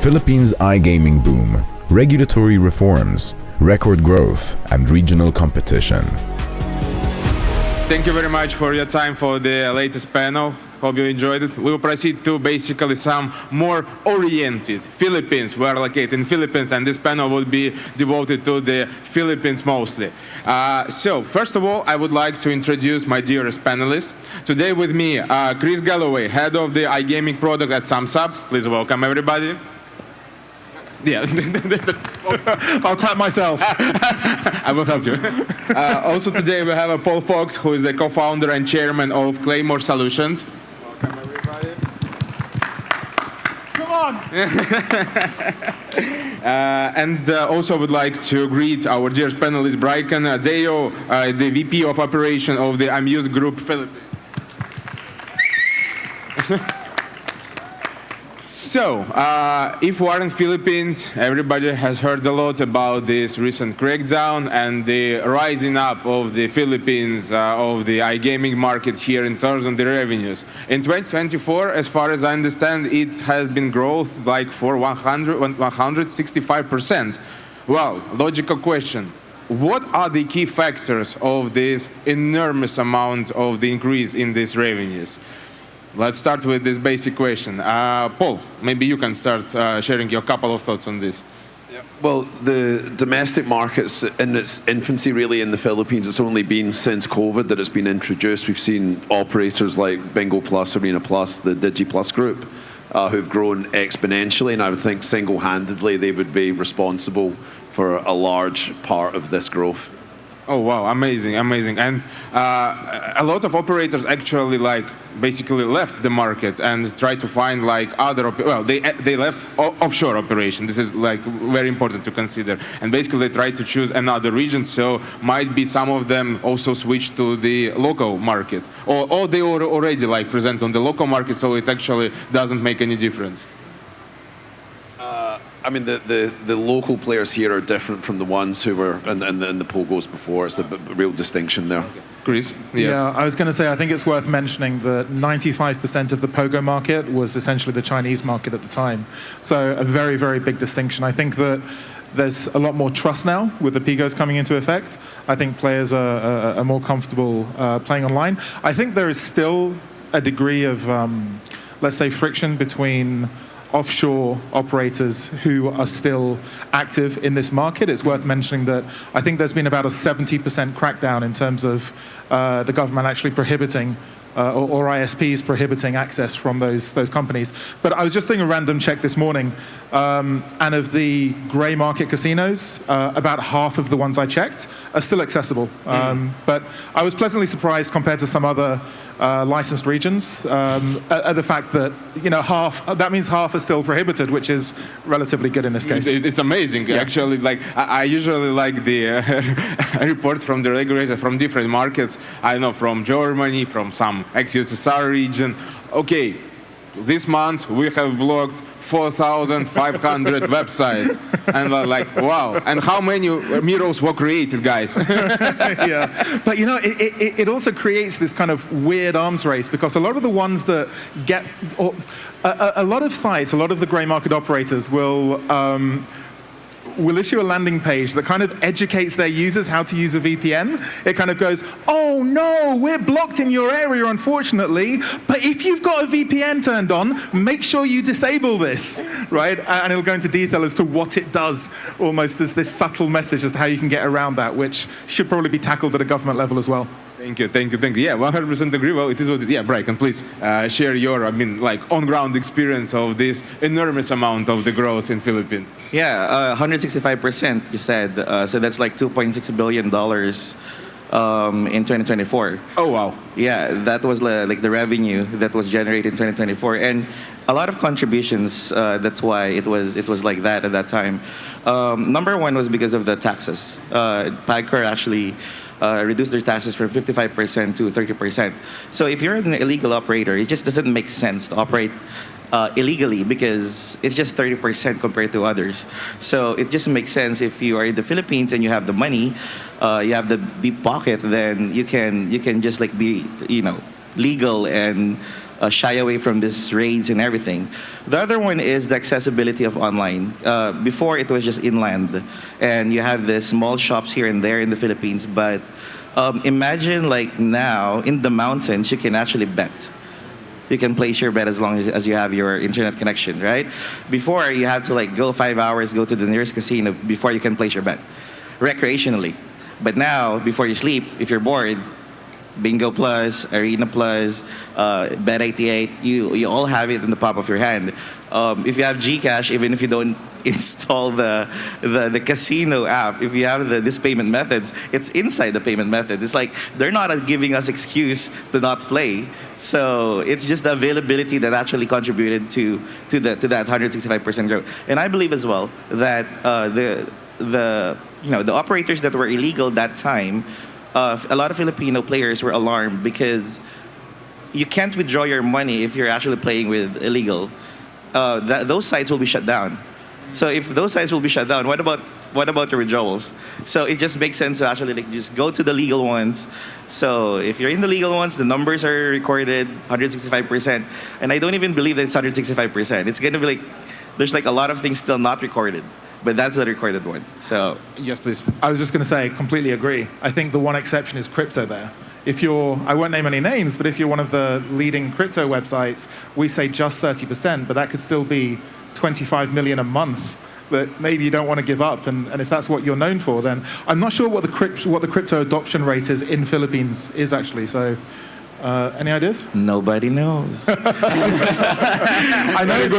Philippines iGaming boom, regulatory reforms, record growth, and regional competition. Thank you very much for your time for the latest panel. Hope you enjoyed it. We'll proceed to basically some more oriented Philippines. We are located in Philippines, and this panel will be devoted to the Philippines mostly. So, first of all, I would like to introduce my dearest panelists. Today with me, Kris Galloway, head of the iGaming product at Sumsub. Please welcome everybody. Yeah, I'll clap myself. I will help you. Also today we have Paul Fox, who is the co-founder and chairman of Claymore Solutions. Welcome everybody. Come on. And also would like to greet our dearest panelist Brycan, Dayao, the VP of Operation of the Amused Group Philippines. So, if we are in Philippines, everybody has heard a lot about this recent crackdown and the rising up of the Philippines, of the iGaming market here in terms of the revenues. In 2024, as far as I understand, it has been growth like for 165%. Well, logical question. What are the key factors of this enormous amount of the increase in these revenues? Let's start with this basic question. Paul, maybe you can start sharing your couple of thoughts on this. Yeah. Well, the domestic market's in its infancy, really, in the Philippines. It's only been since COVID that it's been introduced. We've seen operators like Bingo Plus, Arena Plus, the Digi Plus group, who've grown exponentially, and I would think single-handedly they would be responsible for a large part of this growth. Oh wow, amazing, amazing. And a lot of operators actually basically left the market and tried to find other, they left offshore operation. This is very important to consider. And basically they tried to choose another region, so might be some of them also switched to the local market. Or they were already present on the local market, so it actually doesn't make any difference. I mean, the local players here are different from the ones who were in the Pogos before. It's the real distinction there. Okay. Kris? Yes. Yeah, I was going to say, I think it's worth mentioning that 95% of the Pogo market was essentially the Chinese market at the time. So a very, very big distinction. I think that there's a lot more trust now with the Pigos coming into effect. I think players are more comfortable playing online. I think there is still a degree of, let's say, friction between offshore operators who are still active in this market. It's worth mentioning that I think there's been about a 70% crackdown in terms of the government actually prohibiting or ISPs prohibiting access from those companies. But I was just doing a random check this morning, and of the grey market casinos, about half of the ones I checked are still accessible. But I was pleasantly surprised compared to some other licensed regions at the fact that that means half are still prohibited, which is relatively good in this case. It's amazing, yeah. Actually. I usually like the reports from the regulators from different markets. I know from Germany, from some ex-USSR region. Okay, this month we have blocked 4,500 websites, and wow! And how many murals were created, guys? Yeah, but it also creates this kind of weird arms race, because a lot of the ones that get, a lot of sites, a lot of the grey market operators will issue a landing page that kind of educates their users how to use a VPN. It kind of goes, oh no, we're blocked in your area, unfortunately, but if you've got a VPN turned on, make sure you disable this, right? And it'll go into detail as to what it does, almost as this subtle message as to how you can get around that, which should probably be tackled at a government level as well. Thank you. Yeah, 100% agree. Well, it is what it is. Yeah, Brycan, please share your, on-ground experience of this enormous amount of the growth in Philippines. Yeah, 165%, you said. So that's like $2.6 billion in 2024. Oh, wow. Yeah, that was the revenue that was generated in 2024. And a lot of contributions, that's why it was like that at that time. Number one was because of the taxes. PAGCOR actually reduce their taxes from 55% to 30%. So if you're an illegal operator, it just doesn't make sense to operate illegally because it's just 30% compared to others. So it just makes sense if you are in the Philippines and you have the money, you have the deep pocket, then you can just like be legal and shy away from these raids and everything. The other one is the accessibility of online. Before it was just inland, and you have the small shops here and there in the Philippines. But imagine like now in the mountains, you can actually bet. You can place your bet as long as you have your internet connection, right? Before you have to like go 5 hours, go to the nearest casino before you can place your bet, recreationally. But now, before you sleep, if you're bored, Bingo Plus, Arena Plus, Bet 88, you all have it in the palm of your hand. If you have GCash, even if you don't install the casino app, if you have these payment methods, it's inside the payment method. It's like they're not giving us excuse to not play. So it's just the availability that actually contributed to that 165% growth. And I believe as well that the operators that were illegal that time, a lot of Filipino players were alarmed because you can't withdraw your money if you're actually playing with illegal. Those sites will be shut down. So if those sites will be shut down, what about the withdrawals? So it just makes sense to actually just go to the legal ones. So if you're in the legal ones, the numbers are recorded 165%, and I don't even believe that it's 165%. It's gonna be like there's like a lot of things still not recorded. But that's the recorded one. So yes, please. I was just going to say, completely agree. I think the one exception is crypto there. If you're, I won't name any names, but if you're one of the leading crypto websites, we say just 30%, but that could still be 25 million a month that maybe you don't want to give up. And if that's what you're known for, then I'm not sure what the crypto adoption rate is in Philippines is actually. So any ideas? Nobody knows. I know here's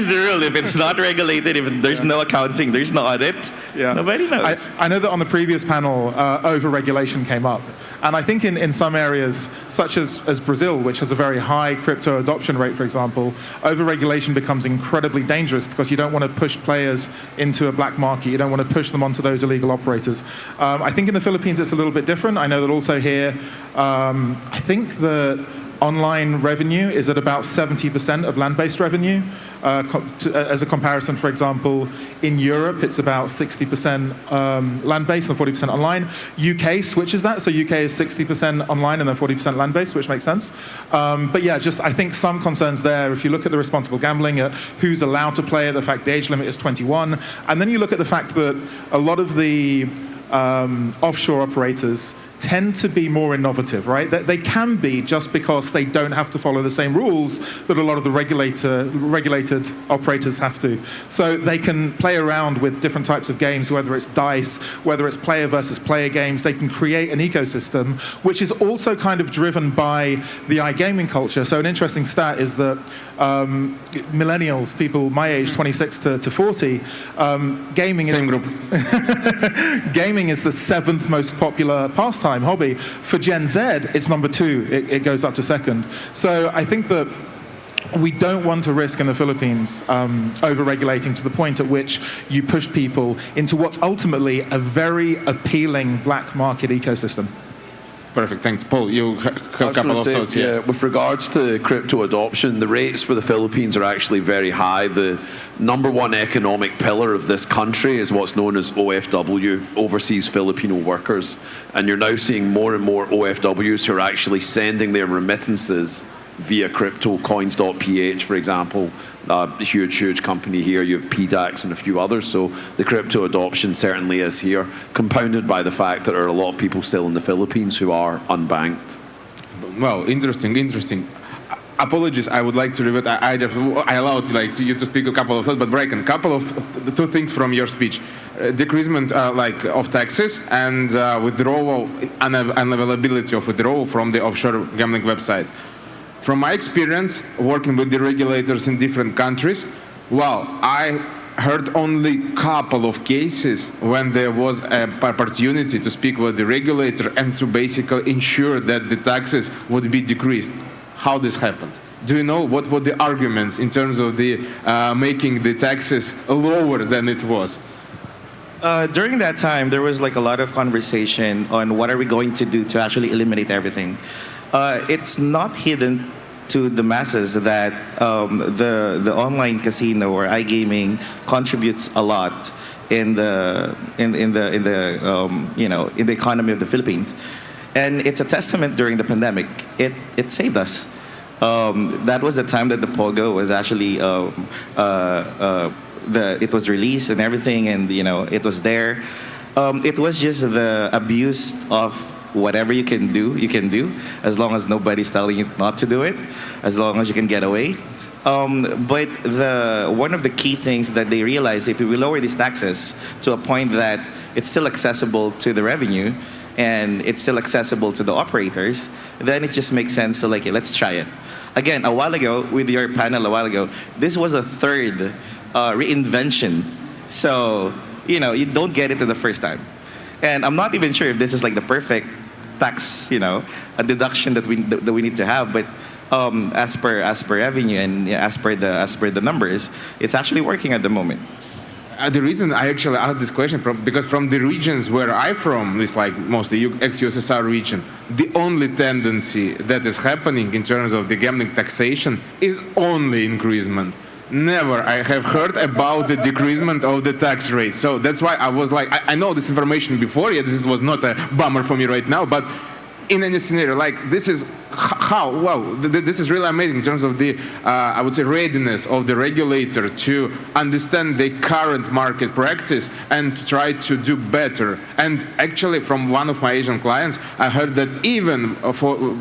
the rule. If it's not regulated, if there's no accounting, there's no audit, nobody knows. I know that on the previous panel, over-regulation came up. And I think in some areas, such as Brazil, which has a very high crypto adoption rate, for example, over-regulation becomes incredibly dangerous because you don't want to push players into a black market. You don't want to push them onto those illegal operators. I think in the Philippines, it's a little bit different. I know that also here, I think the online revenue is at about 70% of land-based revenue. As a comparison, for example, in Europe, it's about 60% land-based and 40% online. UK switches that, so UK is 60% online and then 40% land-based, which makes sense. But yeah, just I think some concerns there. If you look at the responsible gambling, at who's allowed to play it, the fact the age limit is 21, and then you look at the fact that a lot of the offshore operators tend to be more innovative, right? They can be just because they don't have to follow the same rules that a lot of the regulated operators have to. So they can play around with different types of games, whether it's dice, whether it's player versus player games. They can create an ecosystem, which is also kind of driven by the iGaming culture. So an interesting stat is that millennials, people my age, 26 to 40, gaming is... Same group. Gaming is the 7th most popular pastime hobby. For Gen Z, it's number 2. It goes up to 2nd. So I think that we don't want to risk in the Philippines over-regulating to the point at which you push people into what's ultimately a very appealing black market ecosystem. Perfect, thanks. Paul, you have a couple of thoughts here. Yeah, with regards to crypto adoption, the rates for the Philippines are actually very high. The number one economic pillar of this country is what's known as OFW, Overseas Filipino Workers. And you're now seeing more and more OFWs who are actually sending their remittances via crypto, coins.ph, for example. A huge company here. You have PDAX and a few others. So the crypto adoption certainly is here, compounded by the fact that there are a lot of people still in the Philippines who are unbanked. Well, interesting. Apologies, I would like to revert. I allowed you to speak a couple of thoughts, but Brycan, the 2 things from your speech: decreasement of taxes and withdrawal, unavailability of withdrawal from the offshore gambling websites. From my experience working with the regulators in different countries, well, I heard only a couple of cases when there was an opportunity to speak with the regulator and to basically ensure that the taxes would be decreased. How this happened? Do you know what were the arguments in terms of the making the taxes lower than it was? During that time, there was like a lot of conversation on what are we going to do to actually eliminate everything. It's not hidden to the masses that the online casino or iGaming contributes a lot in the in the economy of the Philippines, and it's a testament during the pandemic. It saved us. That was the time that the Pogo was actually it was released and everything, and it was there. It was just the abuse of whatever you can do, as long as nobody's telling you not to do it, as long as you can get away. But one of the key things that they realized, if we lower these taxes to a point that it's still accessible to the revenue and it's still accessible to the operators, then it just makes sense to let's try it. Again, a while ago, with your panel a while ago, this was a third reinvention. So, you don't get it the first time. And I'm not even sure if this is the perfect tax, a deduction that we need to have, but as per revenue and as per the numbers, it's actually working at the moment. The reason I actually asked this question because from the regions where I'm from, it's mostly ex-USSR region, the only tendency that is happening in terms of the gambling taxation is only increasement. Never I have heard about the decreasement of the tax rate. So that's why I was I know this information before, this was not a bummer for me right now, but in any scenario, this is this is really amazing in terms of the, I would say, readiness of the regulator to understand the current market practice and to try to do better. And actually, from one of my Asian clients, I heard that even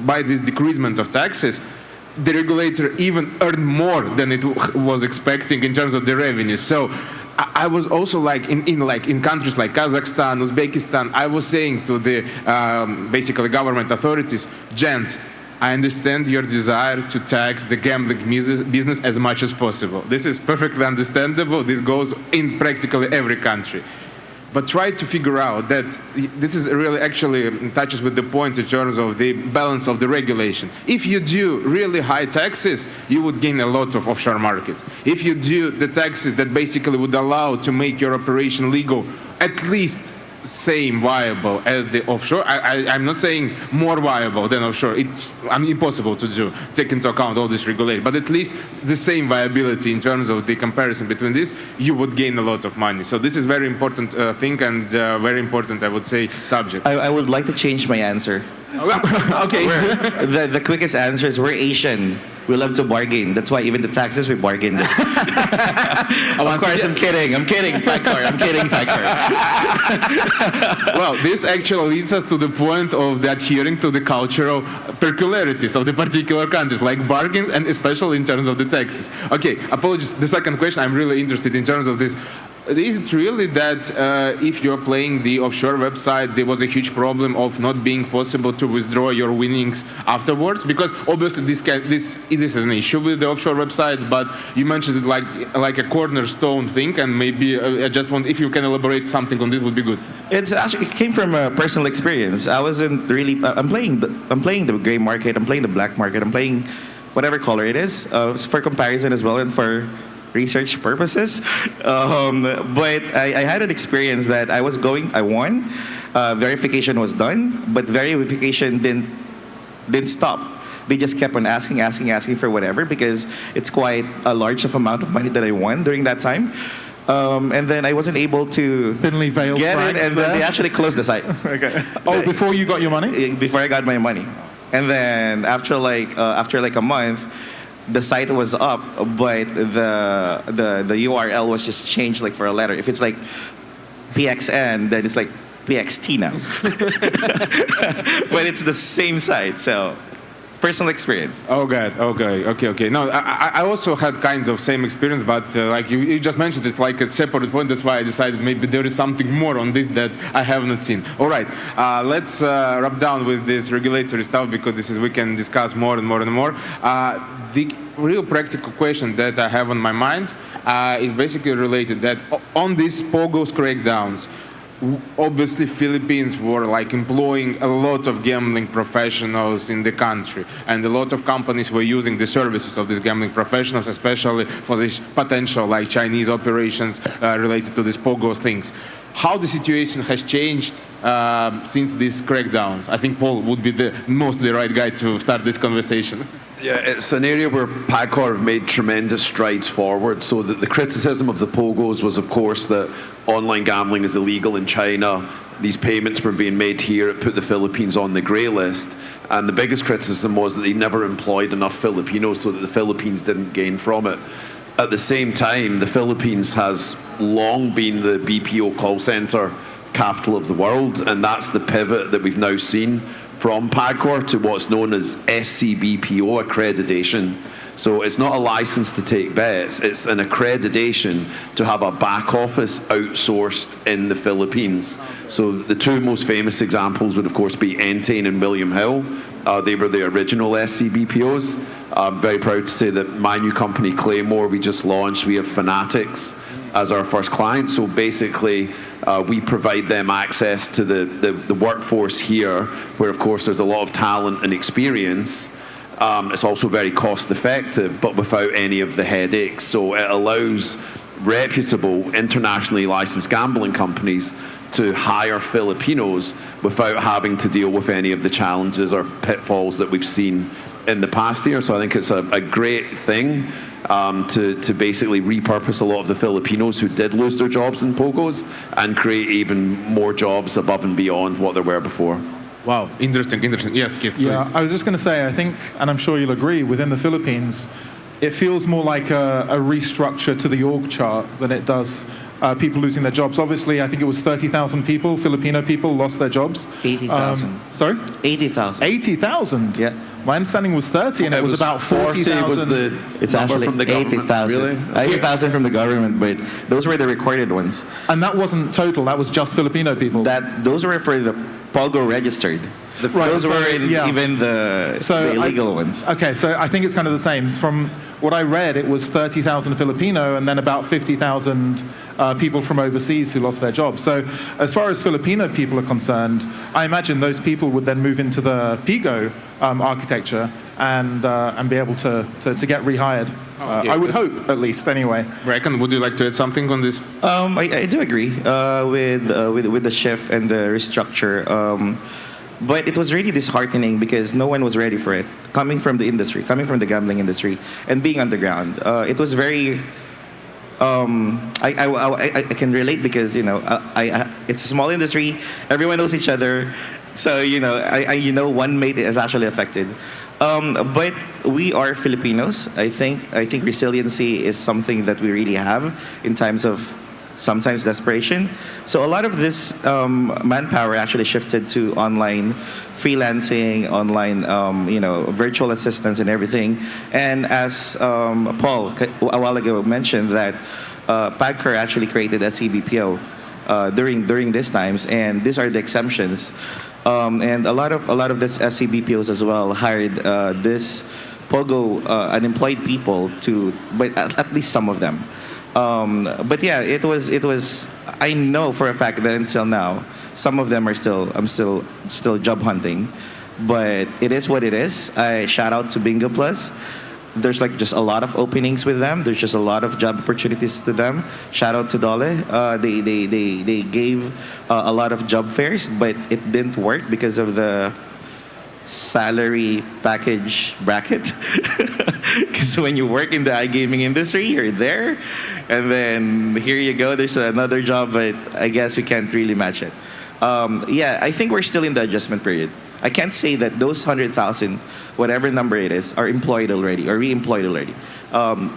by this decreasement of taxes, the regulator even earned more than it was expecting in terms of the revenue. So I was also in countries like Kazakhstan, Uzbekistan, I was saying to the basically government authorities, gents, I understand your desire to tax the gambling business as much as possible. This is perfectly understandable. This goes in practically every country. But try to figure out that this is really actually touches with the point in terms of the balance of the regulation. If you do really high taxes, you would gain a lot of offshore market. If you do the taxes that basically would allow to make your operation legal, at least same viable as the offshore. I'm not saying more viable than offshore. It's impossible to do, take into account all this regulation, but at least the same viability in terms of the comparison between this, you would gain a lot of money. So this is very important thing and very important, I would say, subject. I would like to change my answer. Okay. The quickest answer is we're Asian. We love to bargain. That's why even the taxes we bargained. Of course, I'm kidding. Packard. I'm kidding, Packard. Well, this actually leads us to the point of the adhering to the cultural peculiarities of the particular countries, like bargain, and especially in terms of the taxes. Okay, apologies. The second question, I'm really interested in terms of this. Is it really that if you're playing the offshore website, there was a huge problem of not being possible to withdraw your winnings afterwards? Because obviously this is an issue with the offshore websites, but you mentioned it like a cornerstone thing, and maybe I just want, if you can elaborate something on this, would be good. It came from a personal experience. I wasn't really. I'm playing the gray market. I'm playing the black market. I'm playing whatever color it is. It's for comparison as well and for research purposes, but I had an experience that I won, verification was done, but verification didn't stop. They just kept on asking for whatever, because it's quite a large amount of money that I won during that time. And then I wasn't able to Thinly veiled get it, and then they actually closed the site. Okay. Oh, before you got your money? Before I got my money. And then after a month, the site was up, but the URL was just changed for a letter. If it's PXN, then it's PXT now. But it's the same site, so personal experience. Oh God. Okay. No, I also had kind of same experience, but you just mentioned, it's like a separate point. That's why I decided maybe there is something more on this that I have not seen. All right, let's wrap down with this regulatory stuff, because we can discuss more and more and more. The real practical question that I have on my mind is basically related that on these POGO's crackdowns, obviously Philippines were employing a lot of gambling professionals in the country, and a lot of companies were using the services of these gambling professionals, especially for these potential Chinese operations related to these POGO things. How the situation has changed since these crackdowns? I think Paul would be the mostly right guy to start this conversation. Yeah, it's an area where PAGCOR have made tremendous strides forward. So the criticism of the POGOs was, of course, that online gambling is illegal in China. These payments were being made here. It put the Philippines on the grey list. And the biggest criticism was that they never employed enough Filipinos so that the Philippines didn't gain from it. At the same time, the Philippines has long been the BPO call center capital of the world, and that's the pivot that we've now seen from PAGCOR to what's known as SCBPO accreditation. So it's not a license to take bets, it's an accreditation to have a back office outsourced in the Philippines. So the two most famous examples would of course be Entain and William Hill. They were the original SCBPOs. I'm very proud to say that my new company Claymore, we just launched, we have Fanatics as our first client. So basically we provide them access to the workforce here, where of course there's a lot of talent and experience. It's also very cost effective, but without any of the headaches. So it allows reputable, internationally licensed gambling companies to hire Filipinos without having to deal with any of the challenges or pitfalls that we've seen in the past year. So I think it's a great thing to basically repurpose a lot of the Filipinos who did lose their jobs in POGOs and create even more jobs above and beyond what there were before. Wow, interesting. Yes, Keith, please. Yeah, I was just going to say, I think, and I'm sure you'll agree, within the Philippines, it feels more like a restructure to the org chart than it does people losing their jobs. Obviously, I think it was 30,000 people, Filipino people, lost their jobs. 80,000. Sorry? 80,000. 80,000? Yeah. My understanding was 30, and it was about 40,000. It's actually from the government. 80,000. Really? 80,000 from the government, but those were the recorded ones. And that wasn't total, that was just Filipino people. Those were for the POGO registered. Those were even the illegal ones. Okay, so I think it's kind of the same. From what I read, it was 30,000 Filipino and then about 50,000 people from overseas who lost their jobs. So as far as Filipino people are concerned, I imagine those people would then move into the PIGO architecture and be able to get rehired. I would hope, at least, anyway. Brycan, would you like to add something on this? I do agree with the shift and the restructure. But it was really disheartening because no one was ready for it. Coming from the industry, coming from the gambling industry, and being underground, it was very. I can relate because it's a small industry. Everyone knows each other, so one mate is actually affected. But we are Filipinos. I think resiliency is something that we really have in times of sometimes desperation. So a lot of this manpower actually shifted to online freelancing, online virtual assistants and everything. And as Paul a while ago mentioned that PAGCOR actually created a CBPO during these times, and these are the exemptions. And a lot of this SCBPOs as well hired this POGO unemployed people but at least some of them. But yeah, it was. I know for a fact that until now, some of them I'm still job hunting, but it is what it is. I shout out to Bingo Plus. There's just a lot of openings with them. There's just a lot of job opportunities to them. Shout out to Dole. They gave a lot of job fairs, but it didn't work because of the salary package bracket. Because when you work in the iGaming industry, you're there, and then here you go, there's another job, but I guess we can't really match it. I think we're still in the adjustment period. I can't say that those 100,000, whatever number it is, are employed already or re-employed already.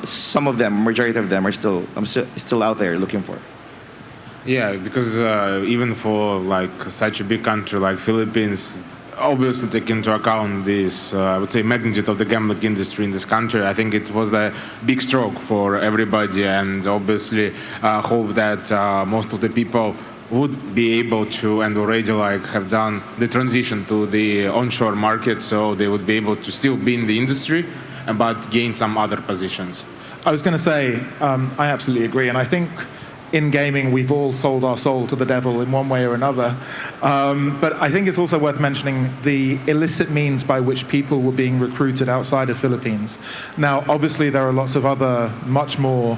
Some of them, majority of them, are still out there looking for. Yeah, because even for such a big country like Philippines, obviously take into account this, I would say, magnitude of the gambling industry in this country. I think it was a big stroke for everybody, and obviously hope that most of the people would be able to and already have done the transition to the onshore market, so they would be able to still be in the industry, but gain some other positions. I was going to say, I absolutely agree, and I think in gaming, we've all sold our soul to the devil in one way or another. But I think it's also worth mentioning the illicit means by which people were being recruited outside of Philippines. Now, obviously, there are lots of other much more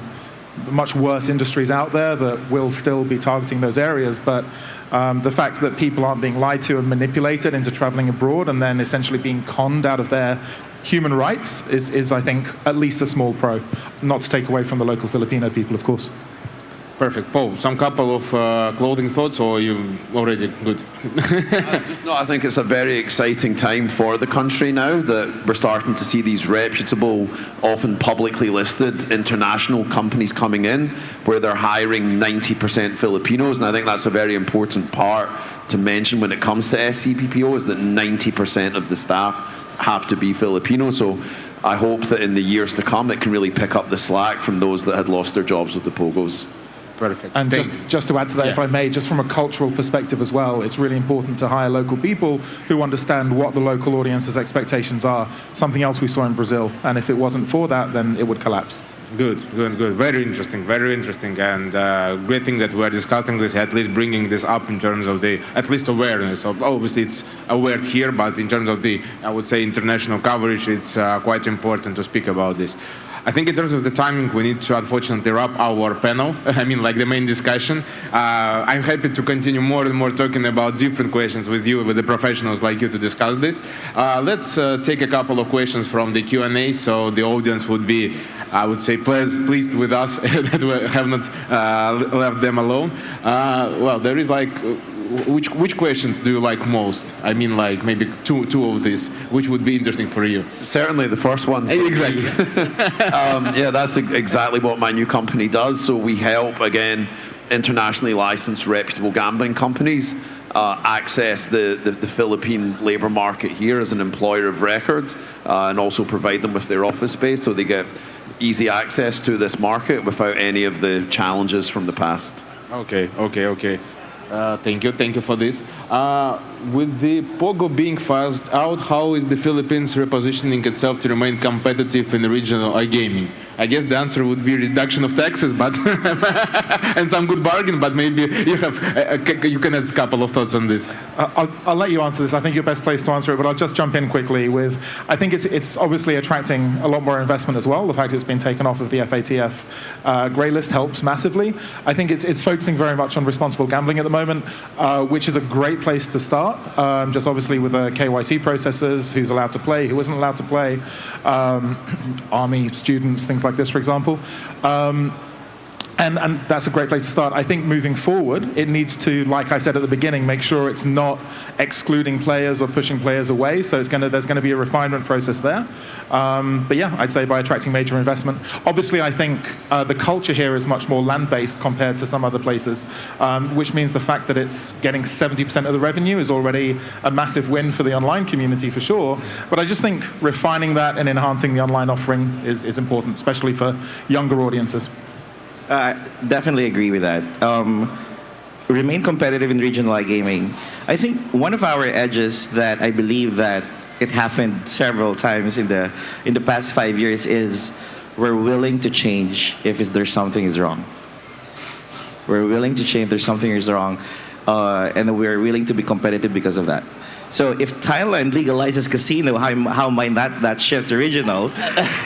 much worse industries out there that will still be targeting those areas. But the fact that people aren't being lied to and manipulated into traveling abroad and then essentially being conned out of their human rights is, I think, at least a small pro. Not to take away from the local Filipino people, of course. Perfect. Paul, some couple of clothing thoughts, or you already good? I think it's a very exciting time for the country now that we're starting to see these reputable, often publicly listed international companies coming in where they're hiring 90% Filipinos. And I think that's a very important part to mention when it comes to SCPPO is that 90% of the staff have to be Filipino. So I hope that in the years to come it can really pick up the slack from those that had lost their jobs with the Pogos. Perfect. And just to add to that, if I may, just from a cultural perspective as well, it's really important to hire local people who understand what the local audience's expectations are. Something else we saw in Brazil. And if it wasn't for that, then it would collapse. Good. Very interesting. And great thing that we're discussing this, at least bringing this up in terms of the, at least awareness. Obviously, it's aware here, but in terms of the, I would say, international coverage, it's quite important to speak about this. I think in terms of the timing, we need to unfortunately wrap our panel. I mean, like the main discussion. I'm happy to continue more and more talking about different questions with you, with the professionals like you to discuss this. Let's take a couple of questions from the Q&A, so the audience would be, I would say, pleased with us that we have not left them alone. Well, there is like, which questions do you like most? I mean, like maybe two of these. Which would be interesting for you? Certainly the first one. Exactly. Yeah, that's exactly what my new company does. So we help, again, internationally licensed reputable gambling companies access the Philippine labor market here as an employer of record and also provide them with their office space so they get easy access to this market without any of the challenges from the past. Okay. Thank you for this. With the Pogo being phased out, how is the Philippines repositioning itself to remain competitive in regional iGaming? I guess the answer would be reduction of taxes, but and some good bargain. But maybe you can add a couple of thoughts on this. I'll let you answer this. I think you're best placed to answer it, but I'll just jump in quickly with. I think it's obviously attracting a lot more investment as well. The fact it's been taken off of the FATF grey list helps massively. I think it's focusing very much on responsible gambling at the moment, which is a great place to start. Just obviously with the KYC processes, who's allowed to play, who isn't allowed to play, army students, things like this, for example. And that's a great place to start. I think moving forward, it needs to, like I said at the beginning, make sure it's not excluding players or pushing players away. So there's going to be a refinement process there. But yeah, I'd say by attracting major investment. Obviously, I think the culture here is much more land-based compared to some other places, which means the fact that it's getting 70% of the revenue is already a massive win for the online community for sure. But I just think refining that and enhancing the online offering is important, especially for younger audiences. Definitely agree with that. Remain competitive in regional iGaming. I think one of our edges that I believe that it happened several times in the past 5 years is we're willing to change if there's something is wrong. We're willing to change if there's something is wrong, and we're willing to be competitive because of that. So if Thailand legalizes casino, how might that shift to regional?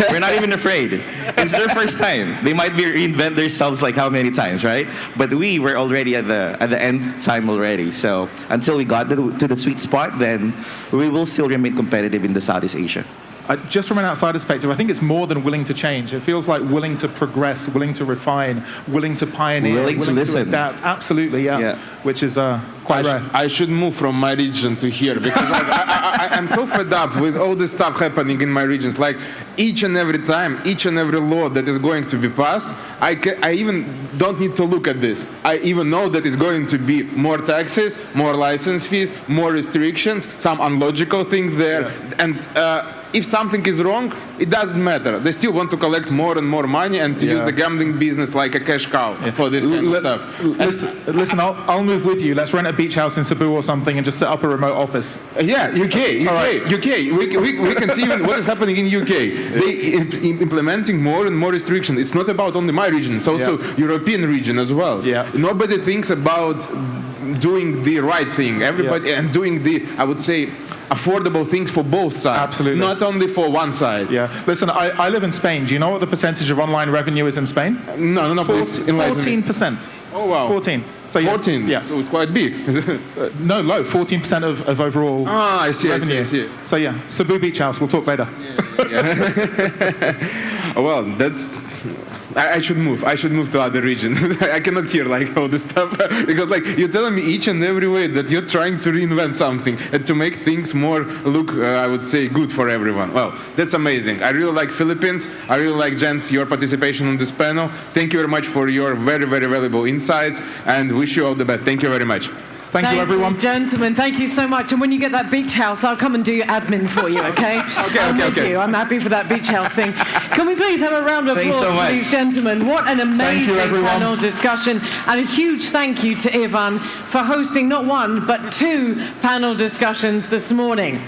We're not even afraid. It's their first time. They might be reinvent themselves like how many times, right? But we were already at the end time already. So until we got to the sweet spot, then we will still remain competitive in the Southeast Asia. Just from an outsider perspective, I think it's more than willing to change. It feels like willing to progress, willing to refine, willing to pioneer, willing to listen, to adapt. Absolutely, yeah. Which is quite rare. I should move from my region to here because I'm so fed up with all this stuff happening in my regions. Like each and every time, each and every law that is going to be passed, I even don't need to look at this. I even know that it's going to be more taxes, more license fees, more restrictions, some unlogical thing there, and. If something is wrong, it doesn't matter. They still want to collect more and more money and to use the gambling business like a cash cow for this kind of stuff. Listen, I'll move with you. Let's rent a beach house in Cebu or something and just set up a remote office. Yeah, UK. We can see even what is happening in UK. They implementing more and more restrictions. It's not about only my region. It's also European region as well. Yeah. Nobody thinks about doing the right thing. Everybody and doing the, I would say, affordable things for both sides. Absolutely. Not only for one side. Yeah. Listen, I live in Spain. Do you know what the percentage of online revenue is in Spain? No, please enlighten me. 14%. Oh, wow. 14. So 14? Yeah. So it's quite big. No, low. 14% of overall I see, revenue. I see. So yeah, Cebu Beach House. We'll talk later. Well, that's... I should move. I should move to other region. I cannot hear like all this stuff because like you're telling me each and every way that you're trying to reinvent something and to make things more look, I would say, good for everyone. Well, that's amazing. I really like Philippines. I really like, gents, your participation on this panel. Thank you very much for your very, very valuable insights and wish you all the best. Thank you very much. Thank you, everyone. Gentlemen, thank you so much. And when you get that beach house, I'll come and do admin for you, okay? Okay. I'm happy for that beach house thing. Can we please have a round of applause for these gentlemen? What an amazing panel discussion. And a huge thank you to Ivan for hosting not one, but 2 panel discussions this morning.